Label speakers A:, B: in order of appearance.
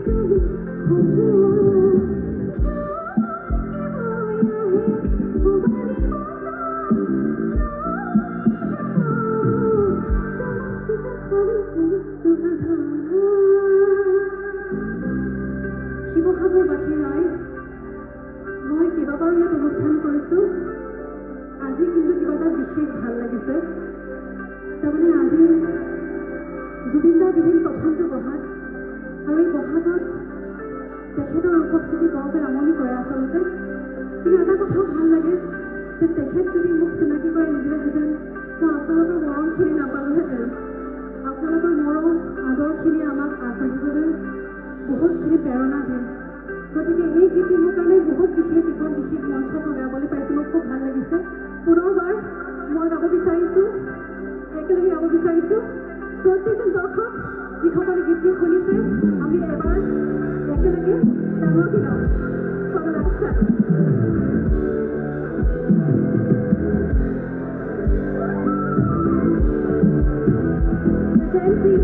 A: শিৱসাগৰবাসীৰ ৰাইজ, মই কেইবাবাৰো ইয়াত অনুষ্ঠান কৰিছোঁ। আজি কিন্তু কিবা এটা বিশেষ ভাল লাগিছে। তাৰমানে আজি জুবিন দাৰ বিদিন প্ৰথমটো বহাগ, আৰু এই বহাগত তেখেতৰ উপস্থিতি বৰকৈ আমনি কৰে আচলতে। কিন্তু এটা কথাও ভাল লাগে যে তেখেত যদি মোক চিনাকি কৰাই নিদিলেহেঁতেন, মই আপোনালোকৰ মৰমখিনি নাপালোহেঁতেন। আপোনালোকৰ মৰম আদৰখিনি আমাক আগবাঢ়িবলৈ বহুতখিনি প্ৰেৰণা দিয়ে। গতিকে এই গীতটি মোৰ কাৰণে বহুত বিশেষ মঞ্চত মই গাবলৈ পাইছোঁ। মোৰ খুব ভাল লাগিছে। পুনৰবাৰ মই গাব বিচাৰিছোঁ, একেলগে গাব বিচাৰিছোঁ। প্ৰত্যেকজন দৰ্শক যিসকলে গীতটি শুনিছে, আমি এবাৰ একেলগে ডাঙৰকৈ গাওঁ। Dancing